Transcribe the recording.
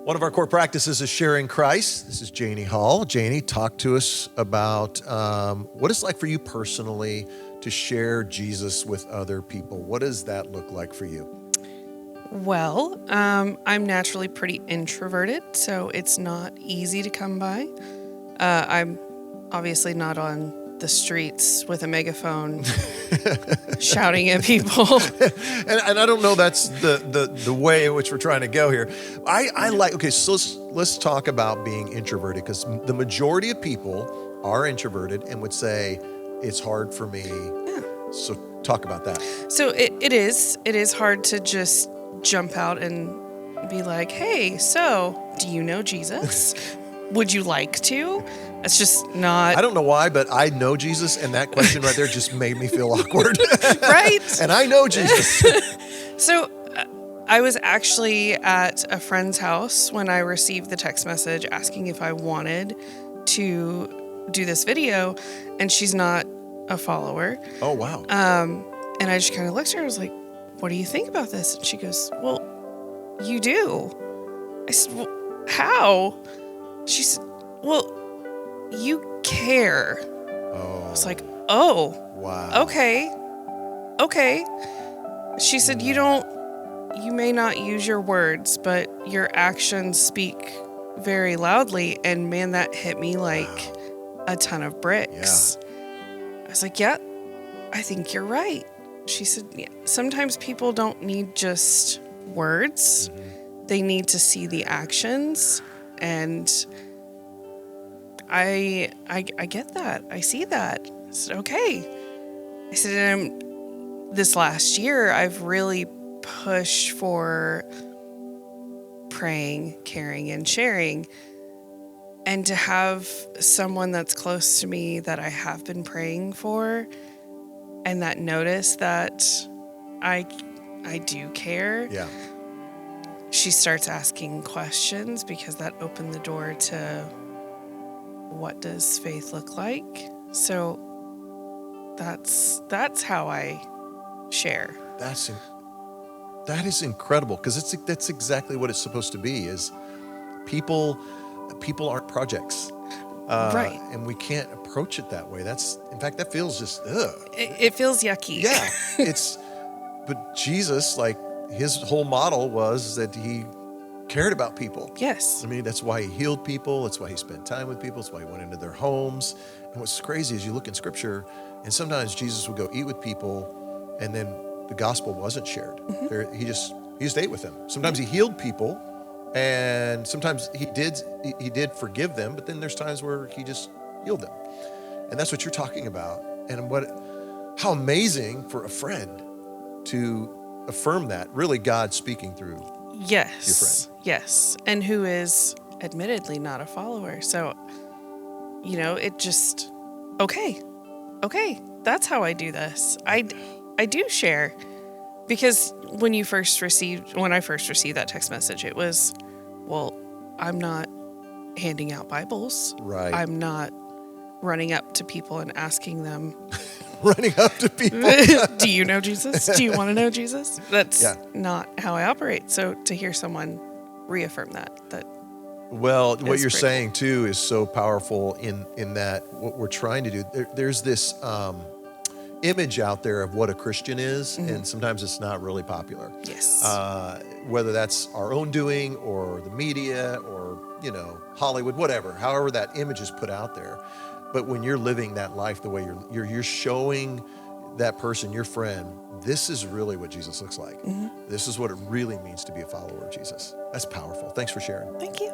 One of our core practices is sharing Christ. This is Janie Hall. Janie, talk to us about what it's like for you personally to share Jesus with other people. What does that look like for you? Well, I'm naturally pretty introverted, so it's not easy to come by. I'm obviously not on the streets with a megaphone shouting at people. and I don't know that's the way in which we're trying to go here. I like, okay, so let's talk about being introverted, because the majority of people are introverted and would say, it's hard for me. Yeah. So talk about that. So it is hard to just jump out and be like, hey, so do you know Jesus? Would you like to? It's just not. I don't know why, but I know Jesus, and that question right there just made me feel awkward. Right? And I know Jesus. So I was actually at a friend's house when I received the text message asking if I wanted to do this video, and she's not a follower. Oh, wow. And I just kind of looked at her. I was like, what do you think about this? And she goes, well, you do. I said, well, how? She said, well, you care. Oh. I was like, oh, wow. Okay. She said, you may not use your words, but your actions speak very loudly. And man, that hit me like a ton of bricks. Yeah. I was like, yeah, I think you're right. She said, yeah, sometimes people don't need just words. Mm-hmm. They need to see the actions. And I get that. I see that. I said, okay. I said, this last year, I've really pushed for praying, caring, and sharing. And to have someone that's close to me that I have been praying for and that notice that I do care. Yeah. She starts asking questions because that opened the door to what does faith look like? So that's how I share. That is incredible, because that's exactly what it's supposed to be. Is people aren't projects, right? And we can't approach it that way. In fact, that feels just ugh. It feels yucky. Yeah, but Jesus, like, his whole model was that he cared about people. Yes. I mean, that's why he healed people. That's why he spent time with people. That's why he went into their homes. And what's crazy is you look in Scripture, and sometimes Jesus would go eat with people, and then the gospel wasn't shared. Mm-hmm. He just ate with them. Sometimes he healed people, and sometimes he did forgive them, but then there's times where he just healed them. And that's what you're talking about. And how amazing for a friend to affirm that. Really, God speaking through your friend. Yes. And who is admittedly not a follower. So, it just, okay, that's how I do this. I do share, because when I first received that text message, it was, well, I'm not handing out Bibles. Right. I'm not running up to people and asking them. Running up to people. Do you know Jesus? Do you want to know Jesus? That's not how I operate. So to hear someone reaffirm that. Well, what you're saying too is so powerful in that what we're trying to do. There's this image out there of what a Christian is, mm-hmm. and sometimes it's not really popular. Yes. Whether that's our own doing or the media or Hollywood, whatever. However that image is put out there. But when you're living that life the way you're showing that person, your friend, this is really what Jesus looks like. Mm-hmm. This is what it really means to be a follower of Jesus. That's powerful. Thanks for sharing. Thank you.